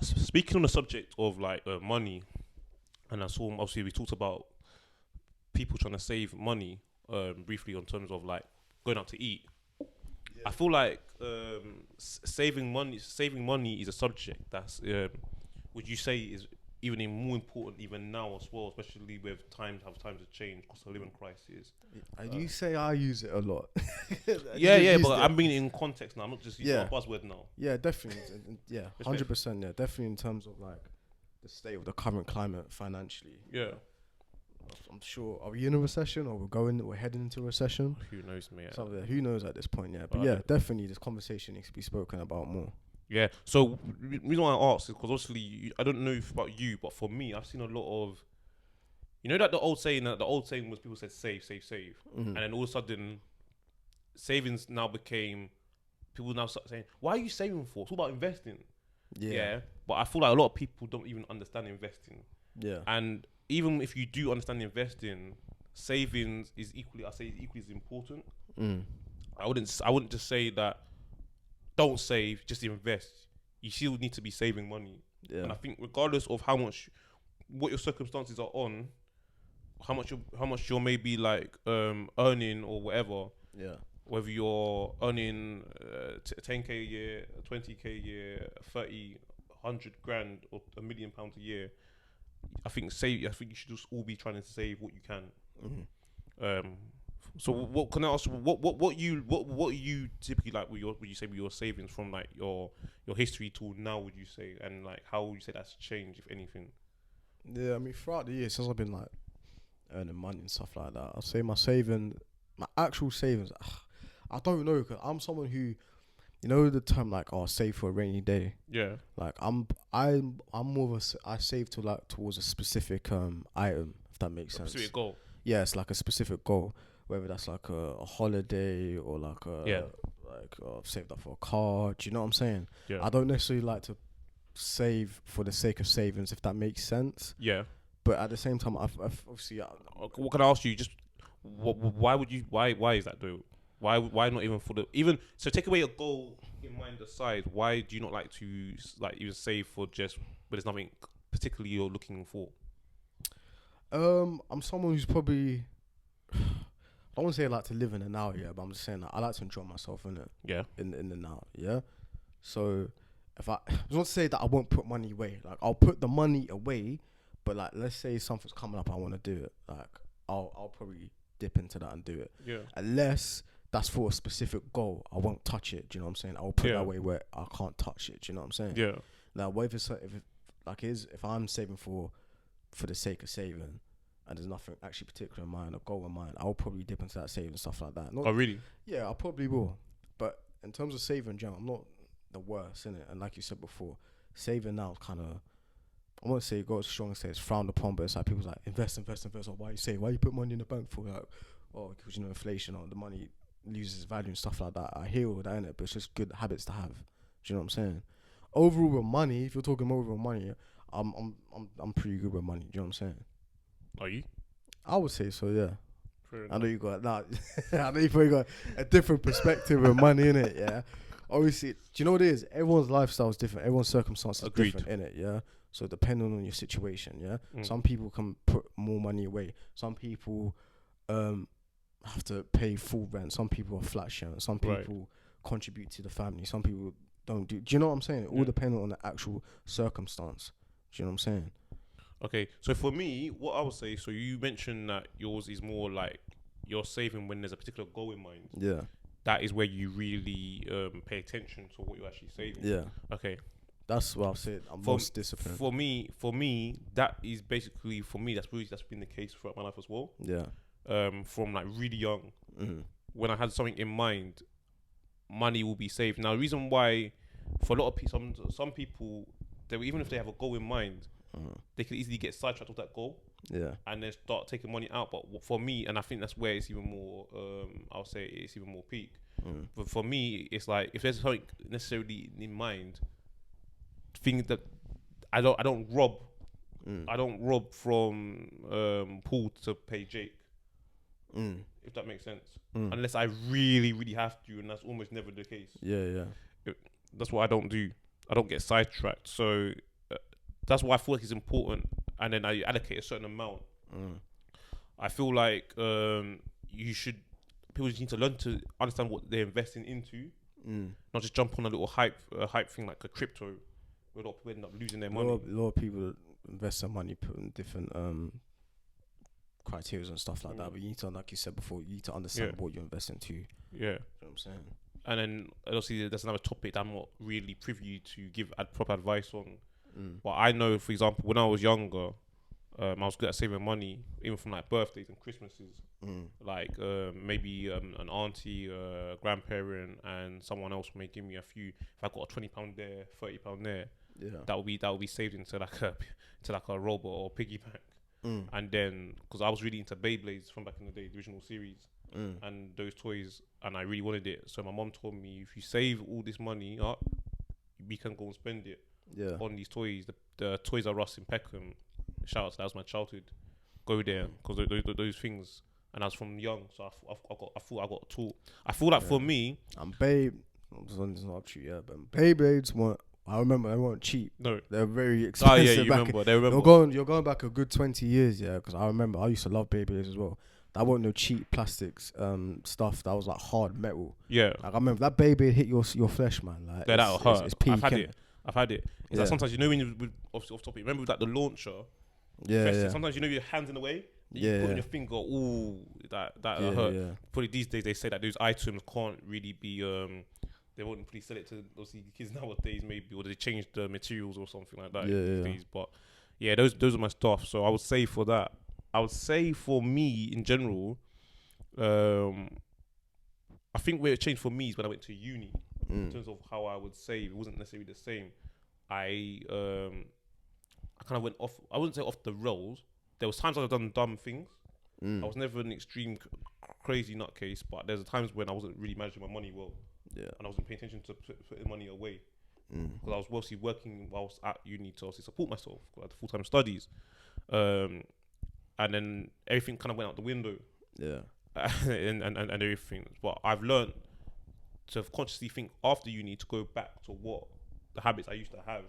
Speaking on the subject of like money, and I saw obviously we talked about people trying to save money briefly on terms of like going out to eat. I feel like saving money is a subject that's would you say is even more important even now as well, especially with times have changed, cost of living crisis. And you say I use it a lot. Yeah, but I'm being in context now. I'm not just using a buzzword now. Yeah, definitely. Yeah, 100%. Yeah, definitely in terms of like the state of the current climate financially. Yeah. I'm sure. Are we in a recession or we're heading into a recession? Who knows, mate? So who knows at this point? Yeah, but yeah, definitely this conversation needs to be spoken about more. Yeah. So the reason why I asked is because obviously I don't know about you, but for me, I've seen a lot of, that the old saying was people said save, save, save, and then all of a sudden, savings now became people now start saying, why are you saving for? It's all about investing. Yeah. But I feel like a lot of people don't even understand investing. Yeah. And even if you do understand investing, savings is equally as important. I wouldn't just say that don't save, just invest. You still need to be saving money. Yeah. And I think regardless of what your circumstances are on, how much you're maybe like earning or whatever. Yeah. Whether you're earning 10k a year, 20k a year, 30, 100 grand or £1 million a year, I think you should just all be trying to save what you can. So what can I ask? What you typically like would you say with your savings from like your history to now? Would you say, and like how would you say that's changed, if anything? Yeah, I mean throughout the years since I've been like earning money and stuff like that, I'll say my actual savings. I don't know, because I'm someone who, the term like, save for a rainy day. Yeah. Like I'm more of I save to like towards a specific item, if that makes sense. Specific goal. Yeah, it's like a specific goal, whether that's like a holiday or like saved up for a car. Do you know what I'm saying? Yeah. I don't necessarily like to save for the sake of savings, if that makes sense. Yeah. But at the same time, I've obviously. What can I ask you? Just why is that though? Why not even so take away a goal in mind aside, why do you not like to like even save for just but there's nothing particularly you're looking for? I'm someone who's probably I don't want to say I like to live in the now, but I'm just saying that I like to enjoy myself in it. Yeah. In the now, yeah. So if I just want to say that I won't put money away. Like I'll put the money away, but like let's say something's coming up, I want to do it. Like I'll probably dip into that and do it. Yeah. Unless that's for a specific goal, I won't touch it. Do you know what I'm saying? I will put it that way where I can't touch it. Do you know what I'm saying? Yeah. Now, if I'm saving for the sake of saving, and there's nothing actually particular in mind, a goal in mind, I'll probably dip into that saving stuff like that. Oh, really? Yeah, I probably will. But in terms of saving, Jam, I'm not the worst in it. And like you said before, saving now is kind of, I won't say go as strong and say it's frowned upon, but it's like people's like invest. Or why you say? Why you put money in the bank for? Like, because inflation or the money loses value and stuff like that. I hear all that in it, but it's just good habits to have. Do you know what I'm saying? Overall with money, if you're talking overall money, I'm pretty good with money. Do you know what I'm saying? Are you? I would say so, yeah. Fair I know you got I know you probably got a different perspective with money in it, yeah. Obviously, do you know what it is? Everyone's lifestyle is different. Everyone's circumstances are different in it, yeah. So depending on your situation, yeah. Some people can put more money away. Some people have to pay full rent. Some people are flat sharing. Some people contribute to the family. Some people don't do. Do you know what I'm saying? It all depends on the actual circumstance. Do you know what I'm saying? Okay, so for me, what I would say, so you mentioned that yours is more like you're saving when there's a particular goal in mind. Yeah. That is where you really pay attention to what you're actually saving. Yeah. Okay. That's what I've said. I'm most disciplined. For me, that is basically that's been the case throughout my life as well. Yeah. From like really young, when I had something in mind, money will be saved. Now, the reason why, for a lot of people, some people, even if they have a goal in mind, they can easily get sidetracked with that goal. Yeah. And then start taking money out. But for me, and I think that's where it's even more, I'll say it's even more peak. But for me, it's like if there's something necessarily in mind, things that I don't rob. I don't rob from Paul to pay Jake. If that makes sense. Unless I really, really have to, and that's almost never the case. Yeah. That's what I don't do. I don't get sidetracked. So that's why I feel like it's important. And then I allocate a certain amount. I feel like people just need to learn to understand what they're investing into, not just jump on a little hype thing like a crypto, where a lot of people end up losing their money. A lot of people invest their money put in different criteria and stuff like that. But you need to, like you said before, you need to understand what you're investing into. Yeah, you know what I'm saying. And then obviously there's another topic that I'm not really privy to give proper advice on. But I know, for example, when I was younger, I was good at saving money, even from like birthdays and Christmases. Like maybe an auntie, grandparent, and someone else may give me a few. If I got a £20 there, £30 there, that will be saved into like a robot or piggy bank. And then because I was really into Beyblades from back in the day, the original series, and those toys, and I really wanted it. So my mom told me, if you save all this money up, we can go and spend it on these toys. The Toys R Us in Peckham. Shout out, that was my childhood. Go there because those things, and I was from young, so I thought I got taught. I feel like for me, it's not true, but Beyblades weren't. I remember they weren't cheap. No, they're very expensive. Oh yeah, you remember. You're going back a good 20 years, because I remember I used to love Beyblades as well. That wasn't no cheap plastics stuff. That was like hard metal. Yeah, like I remember that Beyblade hit your flesh, man. Like that'll hurt. It's peak, I've had it. It's like sometimes when you off topic. Remember with like the launcher. Sometimes your hands in the way. You put on your finger. Ooh, that hurt. Probably these days they say that those items can't really be. They wouldn't really sell it to obviously kids nowadays, maybe, or they change the materials or something like that. Days. But yeah, those are my stuff. So I would say for that. I would say for me in general, I think where it changed for me is when I went to uni. In terms of how I would save, it wasn't necessarily the same. I kind of went off. I wouldn't say off the rails. There was times I've done dumb things. I was never an extreme crazy nutcase, but there's times when I wasn't really managing my money well. And I wasn't paying attention to putting money away because I was mostly working whilst at uni to also support myself. I had full-time studies, and then everything kind of went out the window. And everything. But I've learned to consciously think after uni to go back to what the habits I used to have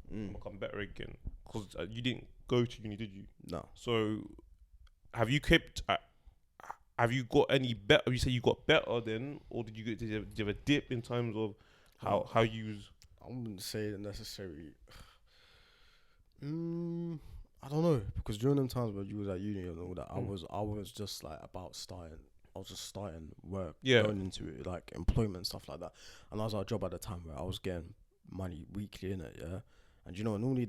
and become better again. Because you didn't go to uni, did you? No. So have you kept? Have you got any better? You say you got better then, or did you have a dip in terms of how you? I wouldn't say that necessarily. I don't know, because during them times when you was at uni and all that, I was just like about starting. I was just starting work, going into it, like employment stuff like that. And I was at a job at the time where I was getting money weekly in it, And they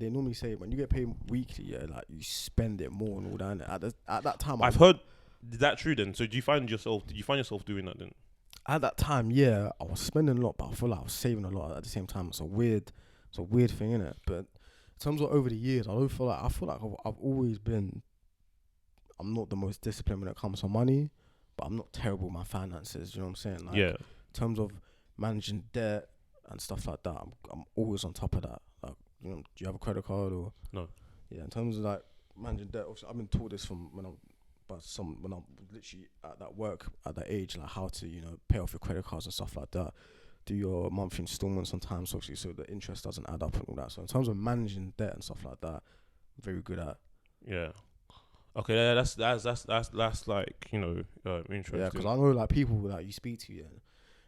normally say when you get paid weekly, like you spend it more and all that. And at that time, I've heard. Is that true then? So did you find yourself doing that then? At that time, I was spending a lot, but I feel like I was saving a lot at the same time. It's a weird thing, innit? But in terms of over the years, I feel like I've always been. I'm not the most disciplined when it comes to money, but I'm not terrible with my finances. You know what I'm saying? Like, in terms of managing debt and stuff like that, I'm always on top of that. Like, do you have a credit card or no? Yeah, in terms of like managing debt, obviously I've been taught this from when I'm literally at that work at that age, like how to pay off your credit cards and stuff like that. Do your monthly installments sometimes, obviously, so the interest doesn't add up and all that. So in terms of managing debt and stuff like that, I'm very good at. Yeah. Okay, that's like interesting. Yeah, because I know like people that you speak to,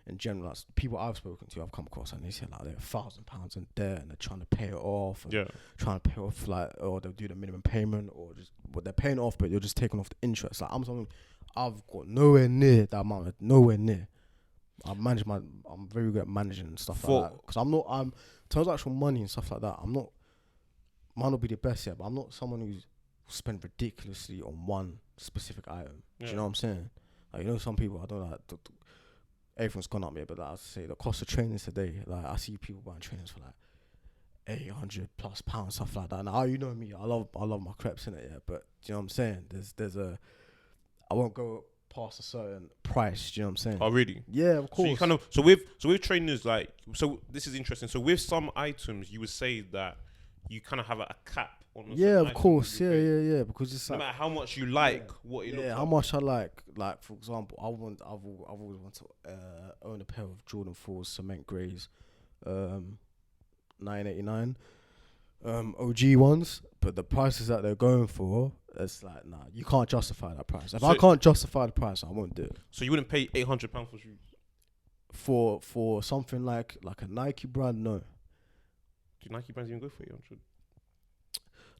in general, like, people I've spoken to, I've come across, and they say like they're £1,000 in debt and they're trying to pay it off. And trying to pay off or they'll do the minimum payment or just what they're paying off, but you're just taking off the interest. Like I've got nowhere near that amount, nowhere near. I'm very good at managing and stuff like that. Because in terms of actual money and stuff like that, might not be the best yet, but I'm not someone who's spent ridiculously on one specific item. Do you know what I'm saying? Like, some people, I don't know, like, everything's gone up here, but like I say, the cost of trainings today, like I see people buying trainings for like £800+ stuff like that. Now you know me, I love my crepes in it, but do you know what I'm saying? I won't go past a certain price. Do you know what I'm saying? Oh really? Yeah, of course. So with trainers, like, so this is interesting. So with some items, you would say that you kind of have a cap on. Yeah, of course. Yeah. Because it's no like, matter how much you like what it looks like. How much I like. Like, for example, I've always wanted to own a pair of Jordan 4s cement greys. $9.89. OG ones, but the prices that they're going for, it's like, nah, you can't justify that price. If I can't justify the price, I won't do it. So you wouldn't pay £800 for shoes? For something like a Nike brand, no. Do Nike brands even go for 800?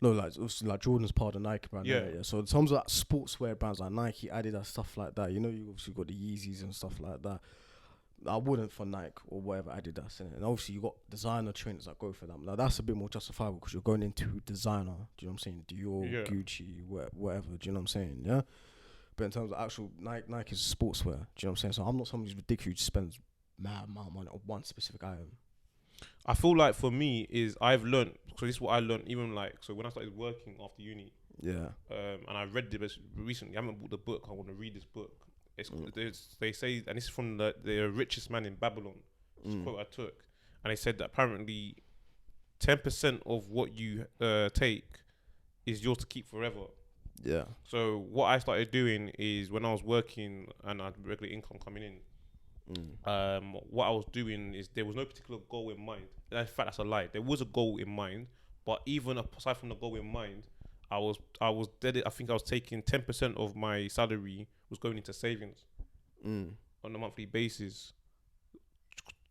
No, like Jordan's part of the Nike brand. Yeah. Yeah. So in terms of like sportswear brands like Nike, Adidas, stuff like that, you know, you obviously got the Yeezys and stuff like that. I wouldn't for Nike or whatever Adidas, innit? And obviously you got designer trainers that go for them. Now that's a bit more justifiable because you're going into designer. Do you know what I'm saying? Dior, Gucci, whatever. Do you know what I'm saying? Yeah. But in terms of actual Nike's sportswear, do you know what I'm saying? So I'm not somebody who's ridiculous who spends mad amount of money on one specific item. I feel like for me is I've learned, so this is what I learned even like, so when I started working after uni, and I read this recently, I haven't bought the book, I want to read this book. They say, and this is from the richest man in Babylon, this quote I took, and they said that apparently 10% of what you take is yours to keep forever. Yeah. So what I started doing is when I was working and I had regular income coming in, what I was doing is there was no particular goal in mind. In fact, that's a lie. There was a goal in mind, but even aside from the goal in mind, I think I was taking 10% of my salary was going into savings on a monthly basis.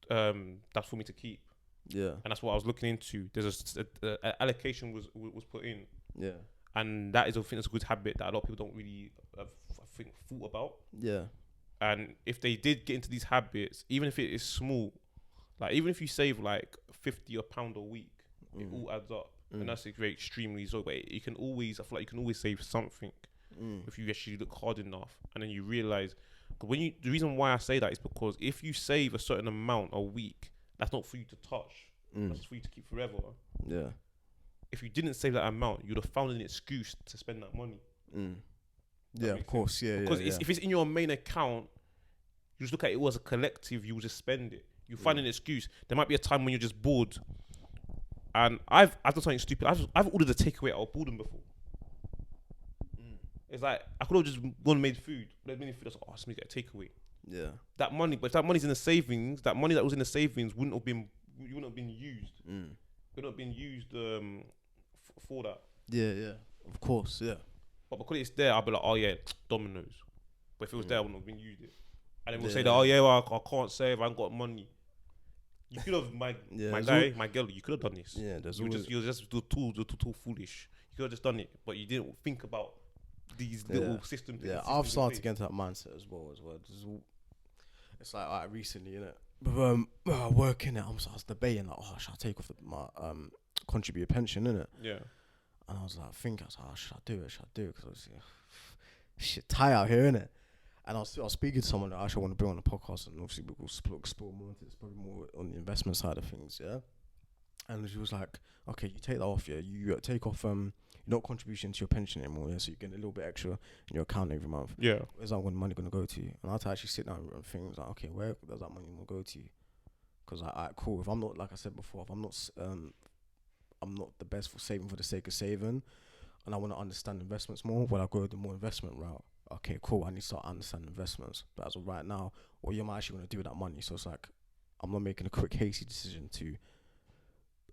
That's for me to keep. Yeah, and that's what I was looking into. There's a allocation was put in. Yeah, and that is, I think, that's a good habit that a lot of people don't really thought about. Yeah. And if they did get into these habits, even if it is small, like even if you save like £50 or £1 a week, it all adds up. And that's very extremely so. But you can always, I feel like you can always save something if you actually look hard enough. And then you realize, the reason why I say that is because if you save a certain amount a week, that's not for you to touch. That's for you to keep forever. Yeah. If you didn't save that amount, you'd have found an excuse to spend that money. Yeah, of course. Yeah, because if it's in your main account, you just look at it as a collective. You will just spend it. You find an excuse. There might be a time when you're just bored, and I've done something stupid. I've ordered a takeaway out of boredom before. It's like I could have just gone and made food. There's many food. I was like, let me get a takeaway. Yeah. That money, but if that money's in the savings, that money that was in the savings wouldn't have been used. It wouldn't have been used for that. Yeah. Of course. Yeah. But because it's there, I'll be like, oh yeah, Domino's. But if it was there, I wouldn't have been used it. And then we'll say that, oh yeah, well, I can't save, I ain't got money. You could have, my girl, you could have done this. Yeah, you're just too foolish. You could have just done it, but you didn't think about these little systems. Yeah, I've started to get into that mindset as well. It's like recently, innit? But working it, I was debating like, oh, should I take off my contribute pension, innit? Yeah. And I was like, should I do it? Because obviously, shit, tie out here, innit? And I was speaking to someone that I actually want to bring on the podcast, and obviously we'll explore more into this, probably more on the investment side of things, yeah? And she was like, okay, you take that off, yeah? You take off, you're not contributing to your pension anymore, yeah? So you get a little bit extra in your account every month. Yeah. Where's that money going to go to? And I had to actually sit down and think, like, okay, where does that money going to go to? Because, cool, if I'm not, like I said before, if I'm not the best for saving for the sake of saving, and I want to understand investments more, I go the more investment route. Okay, cool, I need to start understanding investments. But as of right now, what am I actually going to do with that money? So it's like, I'm not making a quick, hasty decision to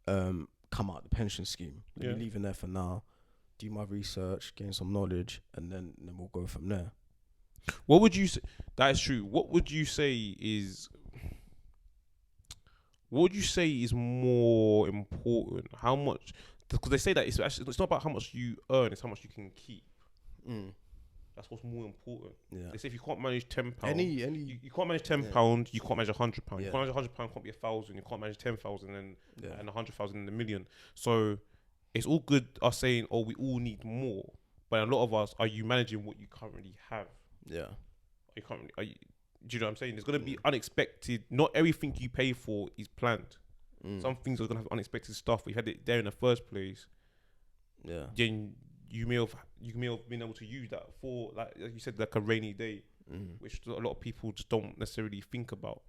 come out of the pension scheme. Let me leave in there for now, do my research, gain some knowledge, and then we'll go from there. What would you say? That is true. What would you say is more important? How much? Because they say that it's not about how much you earn; it's how much you can keep. That's what's more important. Yeah. They say if you can't manage £10, you can't manage £10, you can't manage £100. Yeah. You can't manage £100, can't be 1,000. You can't manage 10,000 and 100,000 and a million. So it's all good us saying, oh, we all need more. But a lot of us, are you managing what you currently have? Yeah. Do you know what I'm saying? There's gonna be unexpected. Not everything you pay for is planned. Some things are gonna have unexpected stuff. But you had it there in the first place. Yeah. Then you may have been able to use that for, like you said, like a rainy day, which a lot of people just don't necessarily think about.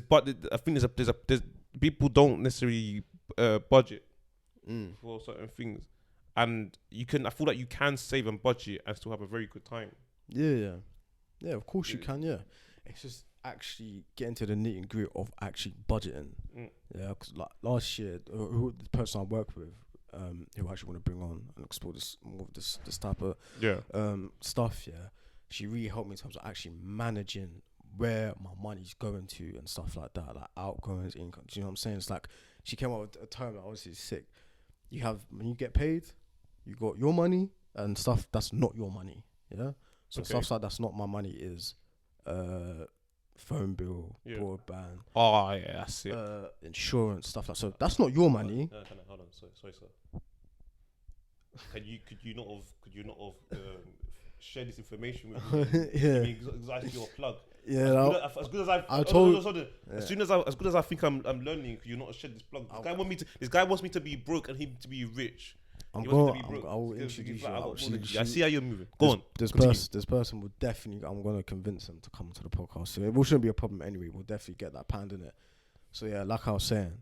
But I think there's people don't necessarily budget for certain things, and I feel like you can save and budget and still have a very good time. Yeah. Of course you can. Yeah, it's just actually get into the nitty and gritty of actually budgeting. Yeah, because like last year, the person I work with, who I actually want to bring on and explore this more of this type of stuff. Yeah, she really helped me in terms of actually managing where my money's going to and stuff like that, like outgoings, income. Do you know what I'm saying? It's like she came up with a term that obviously is sick. You have, when you get paid, you got your money and stuff that's not your money. Yeah, so stuff like that's not my money is phone bill, broadband. Oh yeah, that's it. Insurance, stuff like so. That's not your money. Hold on, sorry, sir. Could you not have shared this information with me? Yeah, exactly your plug. Yeah, as good as I as good as I think I'm learning, could you not shed this plug? This guy wants me to be broke and him to be rich. I will introduce you. I see how you're moving. Go on. This person will definitely. I'm gonna convince him to come to the podcast. So it shouldn't be a problem anyway. We'll definitely get that panned in it. So yeah, like I was saying,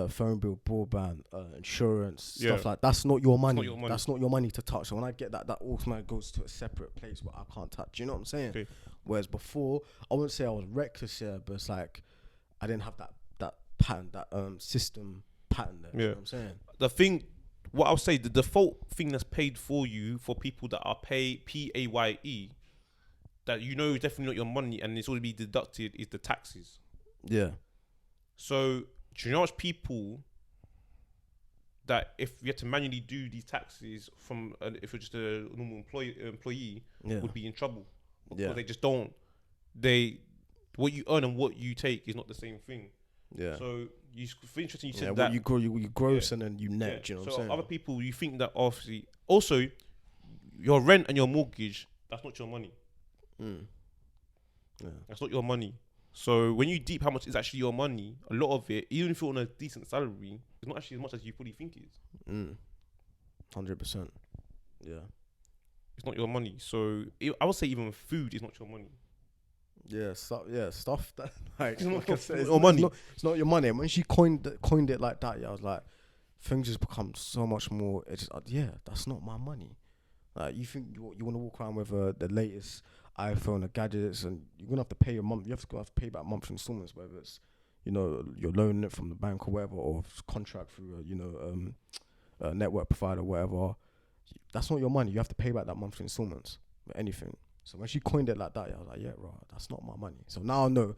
phone bill, broadband, insurance, stuff like that's not your money. That's not your money to touch. So when I get that automatically goes to a separate place where I can't touch. You know what I'm saying? Okay. Whereas before, I wouldn't say I was reckless here, but it's like I didn't have that pattern, that system pattern there. You know what I'm saying? The thing. What I'll say, the default thing that's paid for you for people that are PAYE, that you know is definitely not your money and it's already be deducted, is the taxes. Yeah. So, do you know much people that if you had to manually do these taxes from, if you're just a normal employee would be in trouble. Because they just don't. What you earn and what you take is not the same thing. Yeah. So, it's interesting you said that. You gross and then you net, you know what I'm saying? So other people, you think that obviously, also, your rent and your mortgage, that's not your money. Yeah. That's not your money. So when you deep how much is actually your money, a lot of it, even if you're on a decent salary, it's not actually as much as you probably think it is. 100%. Yeah. It's not your money. So I would say even food is not your money. Yeah, stuff that like it's not your money. When she coined it like that, I was like, things just become so much more. It's just, that's not my money. Like you think you want to walk around with the latest iPhone or gadgets, and you're gonna have to pay your month. You have to pay back monthly installments, whether it's you're loaning it from the bank or whatever, or contract through a network provider or whatever. That's not your money. You have to pay back that monthly installments for anything. So when she coined it like that, I was like, that's not my money. So now I know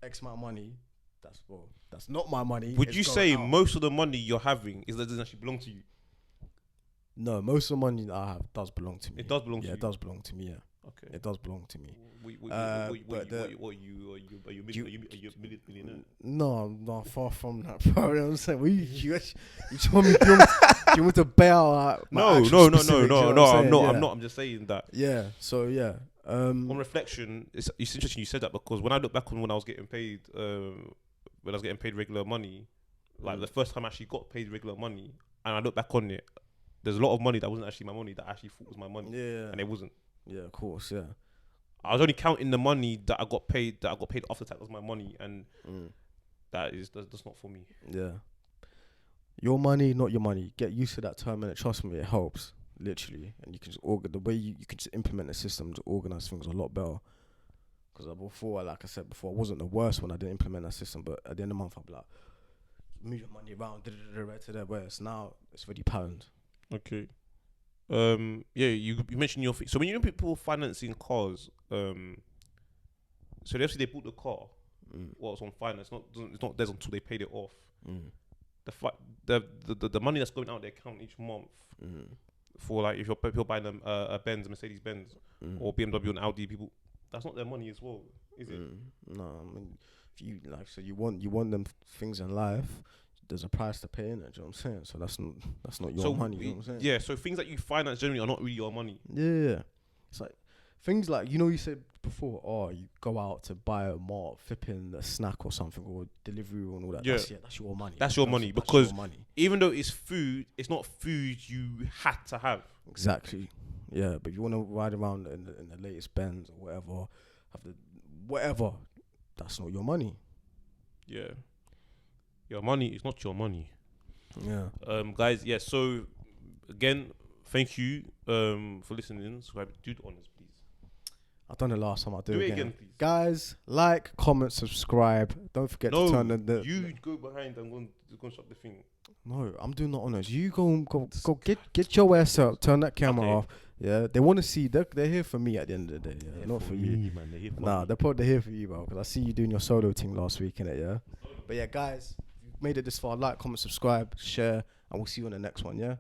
X amount of money, that's not my money. Would you say most of the money you're having doesn't actually belong to you? No, most of the money that I have does belong to me. It does belong to you? Yeah, it does belong to me, yeah. Okay. It does belong to me. Are you a millionaire? No, far from that, bro. You know what I'm saying? You want me to bail out? No. I'm not. I'm just saying that. Yeah. So yeah. On reflection, it's interesting you said that, because when I look back on when I was getting paid, regular money, like the first time I actually got paid regular money, and I look back on it, there's a lot of money that wasn't actually my money that I actually thought was my money. Yeah. And it wasn't. Yeah, of course. Yeah. I was only counting the money that I got paid after tax as my money, and that's not for me. Yeah. Your money, not your money. Get used to that term, and trust me, it helps literally. And you can just the way you can just implement a system to organize things a lot better. Because before, like I said before, I wasn't the worst when I didn't implement that system. But at the end of the month, I'd be like, move your money around to there. Whereas now it's already pound. Okay. You mentioned your so when you know people financing cars, so they bought the car, it's on finance. It's not theirs until they paid it off. The money that's going out of their account each month, for like if you're buying a Benz, Mercedes Benz, or BMW and Audi, people, that's not their money as well, is it? No, I mean, if you you want them things in life. There's a price to pay in it, do you know what I'm saying? So that's not your money, you know what I'm saying? Yeah, so things that you finance generally are not really your money. Yeah. It's like things like, you said before, you go out to buy a mart, flipping a snack or something, or delivery and all that. Yeah. That's your money. That's your money, because even though it's food, it's not food you had to have. Exactly. Yeah, but if you want to ride around in the latest Benz or whatever, that's not your money. Yeah. Your money is not your money. Yeah. Guys, so again, thank you for listening. Subscribe, do the honors, please. I've done it last time. I'll do Do it it again. again, please. Guys, like, comment, subscribe. Don't forget to turn the. You go behind and go and shut the thing. No, I'm doing the honors. You go get your ass up. Turn that camera off. Yeah, they want to see. They're here for me at the end of the day. Yeah, not for you. Man. They're here for Nah, me. they're probably here for you, bro. Because I see you doing your solo thing last week, innit? Yeah. But yeah, guys, if you've made it this far. Like, comment, subscribe, share, and we'll see you on the next one. Yeah.